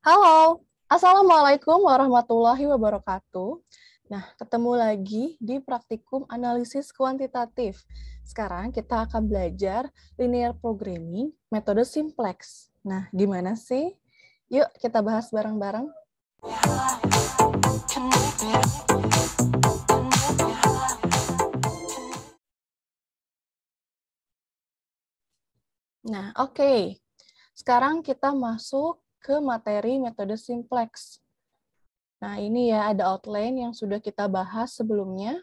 Halo, Assalamualaikum warahmatullahi wabarakatuh. Nah, ketemu lagi di praktikum analisis kuantitatif. Sekarang kita akan belajar linear programming, metode simplex. Nah, gimana sih? Yuk kita bahas bareng-bareng. Nah, oke. Sekarang kita masuk ke materi metode simplex. Nah, ini ya ada outline yang sudah kita bahas sebelumnya.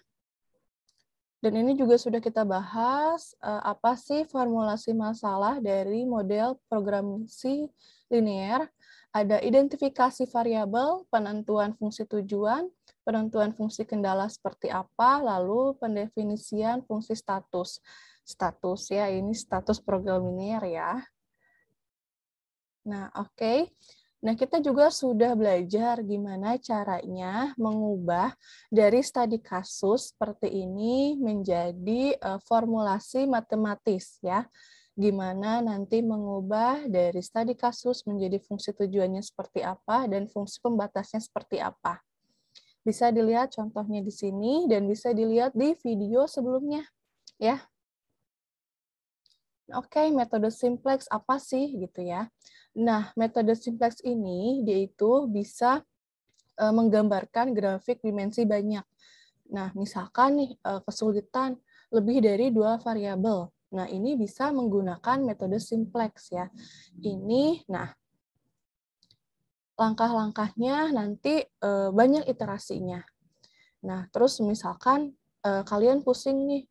Dan ini juga sudah kita bahas apa sih formulasi masalah dari model programasi linear. Ada identifikasi variabel, penentuan fungsi tujuan, penentuan fungsi kendala seperti apa, lalu pendefinisian fungsi status. Status ya, ini status program linear ya. Nah, oke. Nah, kita juga sudah belajar gimana caranya mengubah dari studi kasus seperti ini menjadi formulasi matematis ya. Gimana nanti mengubah dari studi kasus menjadi fungsi tujuannya seperti apa dan fungsi pembatasnya seperti apa. Bisa dilihat contohnya di sini dan bisa dilihat di video sebelumnya ya. Oke, metode simplex apa sih gitu ya? Nah, metode simplex ini dia itu bisa menggambarkan grafik dimensi banyak. Nah, misalkan nih kesulitan lebih dari 2 variabel. Nah, ini bisa menggunakan metode simplex ya. Ini, nah, langkah-langkahnya nanti banyak iterasinya. Nah, terus misalkan kalian pusing nih,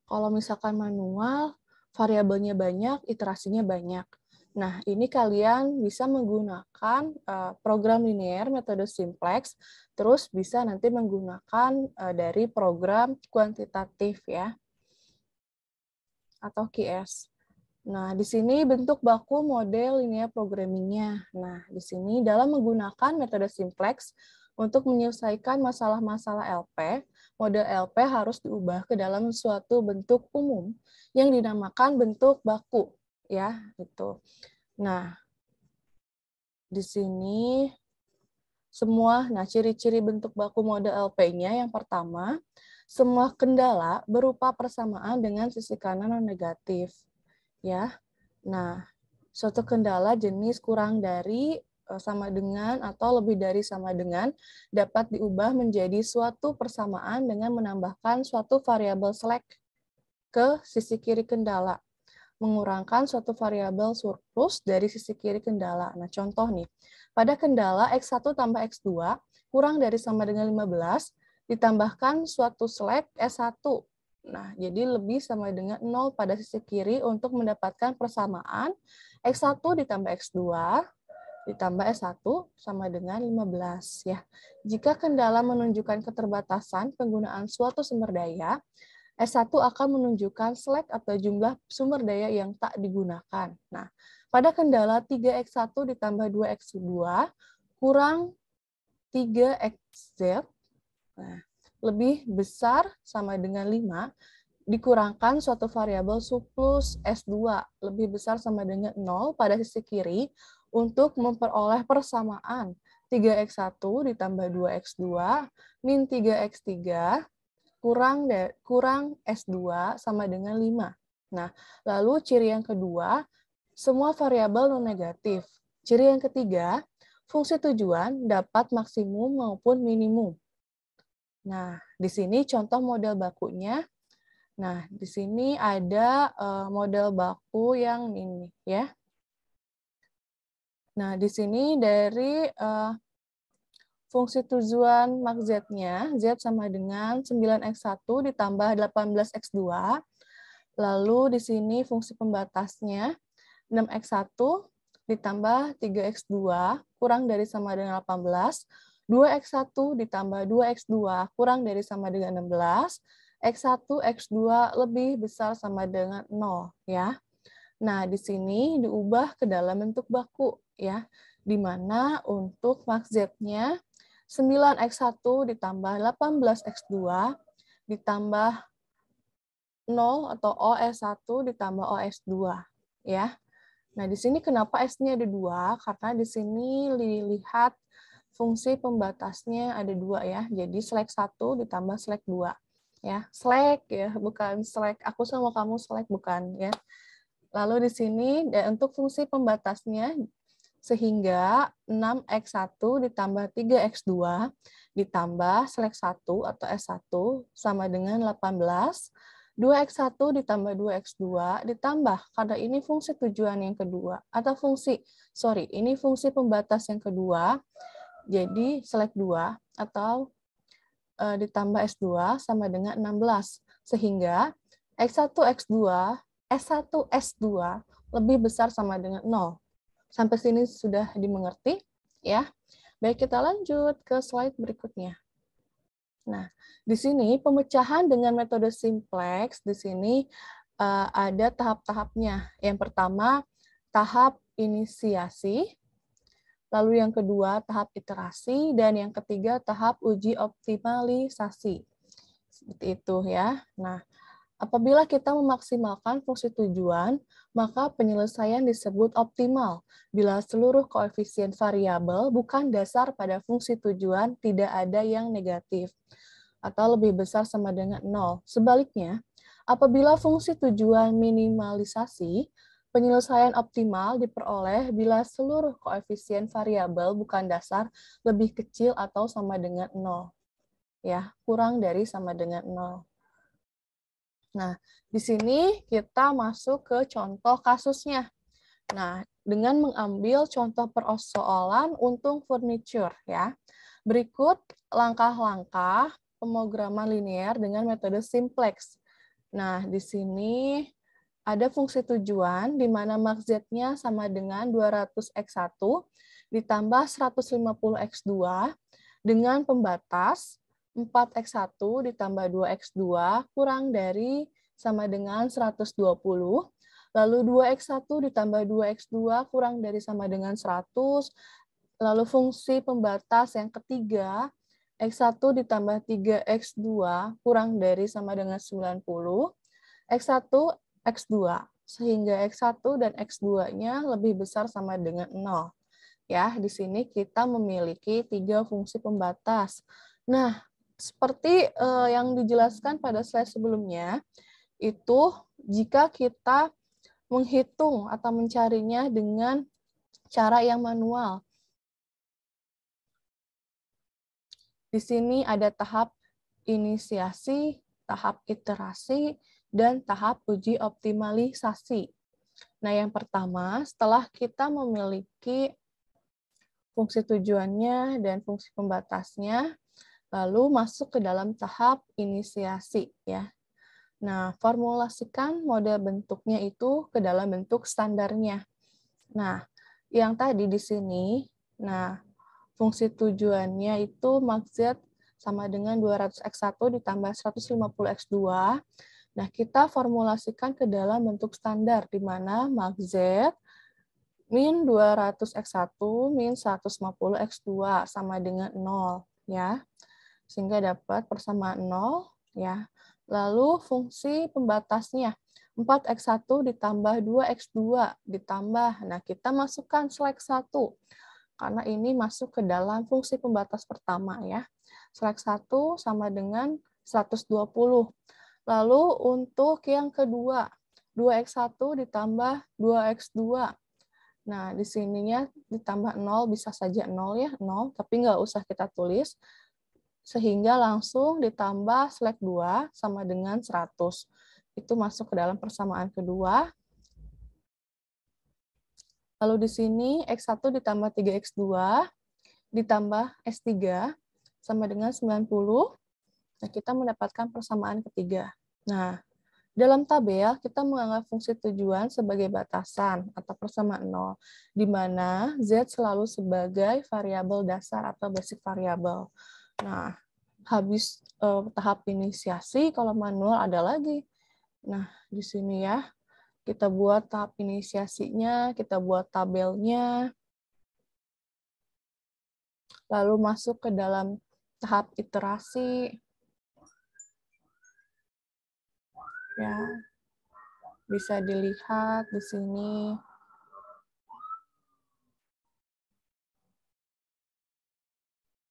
kalau misalkan manual, variabelnya banyak, iterasinya banyak. Nah, ini kalian bisa menggunakan program linear metode simplex, terus bisa nanti menggunakan dari program kuantitatif ya, atau QS. Nah, di sini bentuk baku model linear programming-nya. Nah, di sini dalam menggunakan metode simplex untuk menyelesaikan masalah-masalah LP, model LP harus diubah ke dalam suatu bentuk umum yang dinamakan bentuk baku, ya, itu. Nah, di sini ciri-ciri bentuk baku model LP-nya yang pertama, semua kendala berupa persamaan dengan sisi kanan non negatif, ya. Nah, suatu kendala jenis kurang dari sama dengan atau lebih dari sama dengan dapat diubah menjadi suatu persamaan dengan menambahkan suatu variabel slack ke sisi kiri kendala, mengurangkan suatu variabel surplus dari sisi kiri kendala. Nah, contoh nih, pada kendala X1 tambah X2 kurang dari sama dengan 15, ditambahkan suatu slack S1. Nah, jadi lebih sama dengan 0 pada sisi kiri untuk mendapatkan persamaan X1 ditambah X2 ditambah S1 sama dengan 15 ya. Jika kendala menunjukkan keterbatasan penggunaan suatu sumber daya, S1 akan menunjukkan slack atau jumlah sumber daya yang tak digunakan. Nah, pada kendala 3X1 ditambah 2X2 kurang 3XZ, nah, lebih besar sama dengan 5, dikurangkan suatu variabel surplus S2 lebih besar sama dengan 0 pada sisi kiri untuk memperoleh persamaan 3X1 ditambah 2X2 min 3X3 kurang S2 sama dengan 5. Nah, lalu ciri yang kedua, semua variabel non-negatif. Ciri yang ketiga, fungsi tujuan dapat maksimum maupun minimum. Nah, di sini contoh model bakunya. Nah, di sini ada model baku yang ini ya. Nah, di sini dari fungsi tujuan mak Z-nya, Z sama dengan 9X1 ditambah 18X2. Lalu di sini fungsi pembatasnya 6X1 ditambah 3X2 kurang dari sama dengan 18. 2X1 ditambah 2X2 kurang dari sama dengan 16. X1, X2 lebih besar sama dengan 0 ya. Nah, di sini diubah ke dalam bentuk baku ya, di mana untuk mak Z-nya 9X1 ditambah 18X2 ditambah 0 atau OS1 ditambah OS2 ya. Nah, di sini kenapa S-nya ada 2? Karena di sini dilihat fungsi pembatasnya ada 2 ya. Jadi selek 1 ditambah selek 2. Ya, selek ya, bukan selek aku sama kamu selek, bukan ya. Lalu di sini untuk fungsi pembatasnya, sehingga 6x1 ditambah 3x2 ditambah selek 1 atau S1 sama dengan 18. 2x1 ditambah 2x2 ditambah, karena ini fungsi tujuan yang kedua, atau ini fungsi pembatas yang kedua, jadi selek 2 atau ditambah S2 sama dengan 16. Sehingga X1, X2, S1, S2 lebih besar sama dengan 0. Sampai sini sudah dimengerti? Ya. Baik, kita lanjut ke slide berikutnya. Nah, di sini pemecahan dengan metode simplex, di sini ada tahap-tahapnya. Yang pertama, tahap inisiasi, lalu yang kedua tahap iterasi, dan yang ketiga tahap uji optimalisasi. Seperti itu ya. Nah, apabila kita memaksimalkan fungsi tujuan, maka penyelesaian disebut optimal bila seluruh koefisien variabel bukan dasar pada fungsi tujuan tidak ada yang negatif atau lebih besar sama dengan 0. Sebaliknya, apabila fungsi tujuan minimalisasi, penyelesaian optimal diperoleh bila seluruh koefisien variabel bukan dasar lebih kecil atau sama dengan 0. Ya, kurang dari sama dengan 0. Nah, di sini kita masuk ke contoh kasusnya. Nah, dengan mengambil contoh persoalan untung furniture ya. Berikut langkah-langkah pemrograman linear dengan metode simplex. Nah, di sini ada fungsi tujuan di mana max z-nya sama dengan 200x1 ditambah 150x2 dengan pembatas 4x1 ditambah 2x2 kurang dari sama dengan 120. Lalu 2x1 ditambah 2x2 kurang dari sama dengan 100. Lalu fungsi pembatas yang ketiga, x1 ditambah 3x2 kurang dari sama dengan 90. x1, x2. Sehingga x1 dan x2-nya lebih besar sama dengan 0. Ya, di sini kita memiliki 3 fungsi pembatas. Nah, seperti yang dijelaskan pada slide sebelumnya, itu jika kita menghitung atau mencarinya dengan cara yang manual. Di sini ada tahap inisiasi, tahap iterasi, dan tahap uji optimalisasi. Nah, yang pertama, setelah kita memiliki fungsi tujuannya dan fungsi pembatasnya, lalu masuk ke dalam tahap inisiasi ya. Nah, formulasikan model bentuknya itu ke dalam bentuk standarnya. Nah, yang tadi di sini, nah fungsi tujuannya itu max z sama dengan 200x1 ditambah 150x2. Nah, kita formulasikan ke dalam bentuk standar di mana max z min 200x1 min 150x2 sama dengan 0 ya. Sehingga dapat persamaan 0 ya. Lalu fungsi pembatasnya 4x1 ditambah 2x2 ditambah. Nah, kita masukkan selek 1 karena ini masuk ke dalam fungsi pembatas pertama ya. Selek 1 sama dengan 120. Lalu untuk yang kedua, 2x1 ditambah 2x2. Nah, di sininya ditambah 0, bisa saja 0 ya, 0, tapi nggak usah kita tulis. Sehingga langsung ditambah selek 2 sama dengan 100. Itu masuk ke dalam persamaan kedua. Lalu di sini X1 ditambah 3X2 ditambah S3 sama dengan 90. Nah, kita mendapatkan persamaan ketiga. Nah, dalam tabel, kita menganggap fungsi tujuan sebagai batasan atau persamaan 0, di mana Z selalu sebagai variabel dasar atau basic variabel. Nah, habis tahap inisiasi, kalau manual ada lagi. Nah, di sini ya, kita buat tahap inisiasinya, kita buat tabelnya, lalu masuk ke dalam tahap iterasi. Ya, bisa dilihat di sini.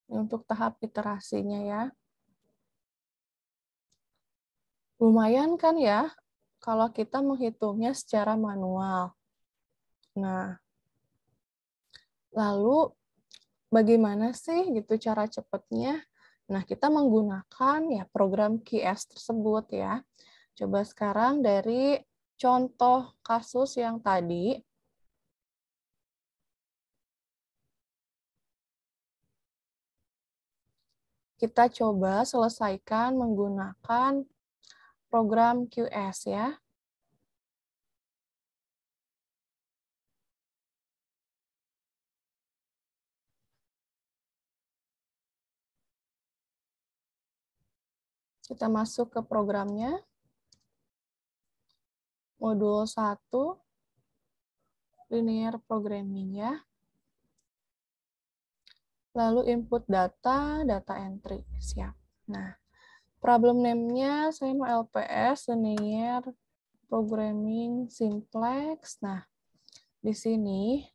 Untuk tahap iterasinya ya. Lumayan kan ya, kalau kita menghitungnya secara manual. Nah, lalu bagaimana sih gitu cara cepatnya? Nah, kita menggunakan ya program QS tersebut ya. Coba sekarang dari contoh kasus yang tadi, kita coba selesaikan menggunakan program QS ya. Kita masuk ke programnya. Modul 1, linear programming ya. Lalu input data, data entry. Siap. Nah, problem name-nya saya mau LPS, linear programming simplex. Nah, di sini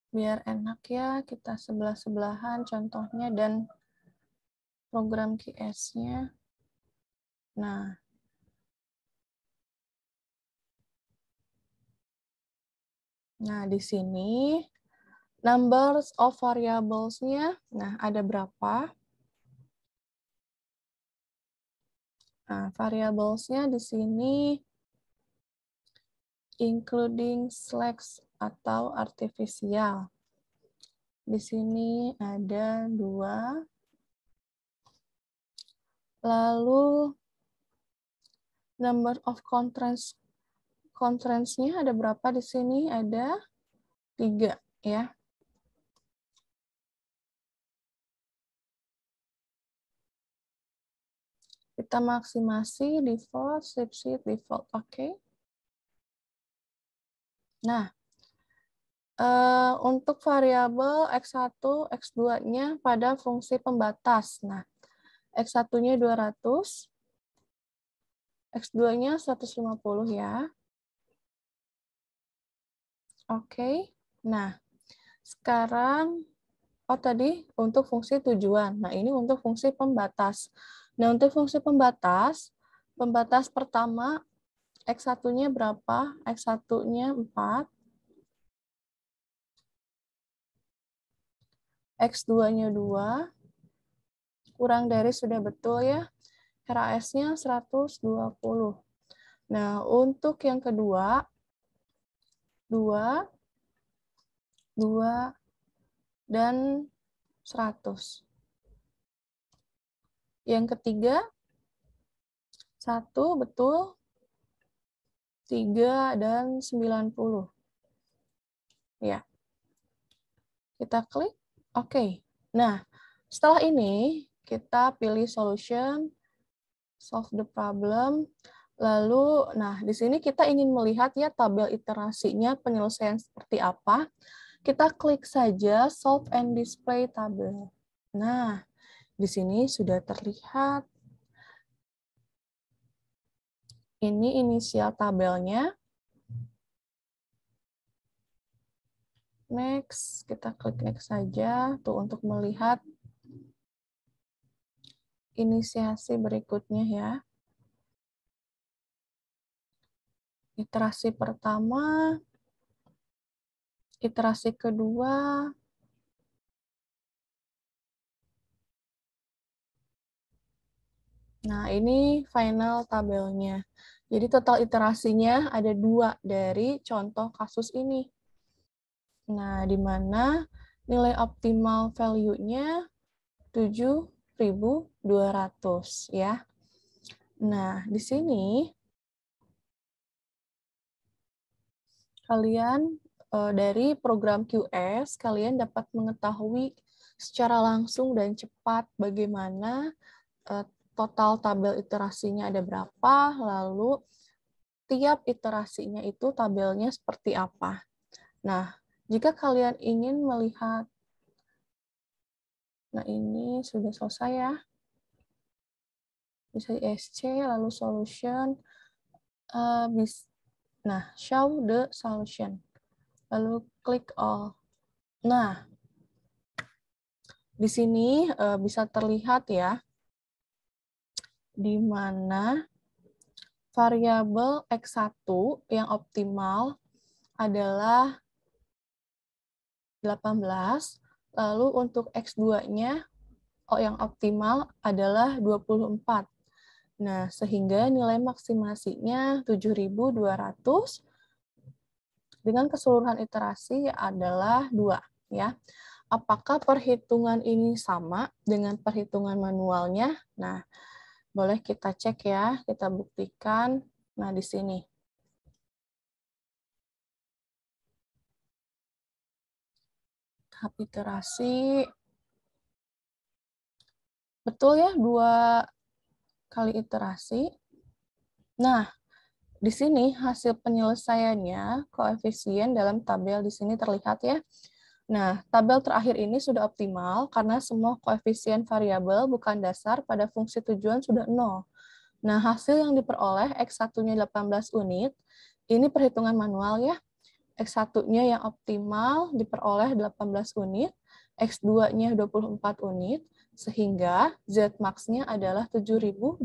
biar enak ya, kita sebelah-sebelahan contohnya dan program QS-nya. Nah, di sini numbers of variables-nya, nah ada berapa? Nah, variables-nya di sini including slash atau artificial. Di sini ada 2. Lalu number of constraints-nya ada berapa di sini? Ada 3 ya. Kita maksimasi default, sheet default. Oke. Nah, untuk variabel X1, X2-nya pada fungsi pembatas. Nah, X1-nya 200, X2-nya 150 ya. Oke. Nah, sekarang tadi untuk fungsi tujuan. Nah, ini untuk fungsi pembatas. Nah, untuk fungsi pembatas, pembatas pertama X1-nya berapa? X1-nya 4. X2-nya 2. Kurang dari sudah betul ya. RAS-nya 120. Nah, untuk yang kedua, 2, 2, dan 100. Yang ketiga, 1, betul. 3, dan 90. Ya. Kita klik. Oke. Nah, setelah ini, kita pilih solution, solve the problem. Lalu, nah, di sini kita ingin melihat ya tabel iterasinya, penyelesaian seperti apa. Kita klik saja solve and display tabel. Nah, di sini sudah terlihat. Ini inisial tabelnya. Next, kita klik next saja tuh untuk melihat inisiasi berikutnya ya. Iterasi pertama, iterasi kedua, nah ini final tabelnya. Jadi total iterasinya ada 2 dari contoh kasus ini. Nah, di mana nilai optimal value-nya 7.200 ya. Nah, di sini kalian dari program QS, kalian dapat mengetahui secara langsung dan cepat bagaimana total tabel iterasinya ada berapa, lalu tiap iterasinya itu tabelnya seperti apa. Nah, jika kalian ingin melihat, nah ini sudah selesai ya. bisa ESC, lalu solution, nah, show the solution, lalu klik all. Nah, di sini bisa terlihat ya, di mana variabel X1 yang optimal adalah 18, lalu untuk X2-nya yang optimal adalah 24. Nah, sehingga nilai maksimasinya 7.200 dengan keseluruhan iterasi adalah 2, ya. Apakah perhitungan ini sama dengan perhitungan manualnya? Nah, boleh kita cek ya, kita buktikan. Nah, di sini. Tahap iterasi. Betul ya, 2 kali iterasi. Nah, di sini hasil penyelesaiannya, koefisien dalam tabel di sini terlihat ya. Nah, tabel terakhir ini sudah optimal karena semua koefisien variabel bukan dasar pada fungsi tujuan sudah 0. Nah, hasil yang diperoleh X1-nya 18 unit, ini perhitungan manual ya. X1-nya yang optimal diperoleh 18 unit, X2-nya 24 unit, sehingga Z-max-nya adalah 7.200.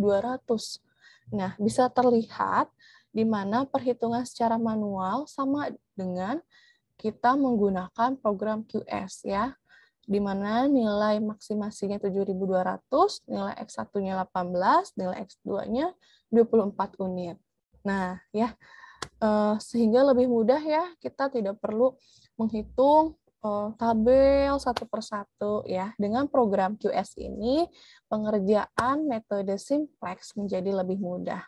Nah, bisa terlihat di mana perhitungan secara manual sama dengan kita menggunakan program QS ya, di mana nilai maksimasinya 7.200, nilai X1-nya 18, nilai X2-nya 24 unit. Nah, ya, sehingga lebih mudah ya, kita tidak perlu menghitung tabel satu persatu ya. Dengan program QS ini, pengerjaan metode simplex menjadi lebih mudah.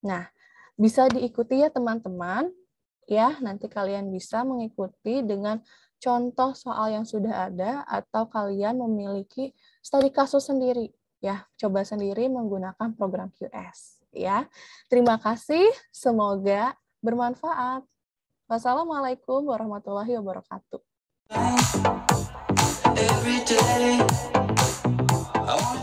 Nah, bisa diikuti ya teman-teman. Ya, nanti kalian bisa mengikuti dengan contoh soal yang sudah ada atau kalian memiliki studi kasus sendiri. Ya, coba sendiri menggunakan program QS. Ya, terima kasih. Semoga bermanfaat. Wassalamualaikum warahmatullahi wabarakatuh. Every day, I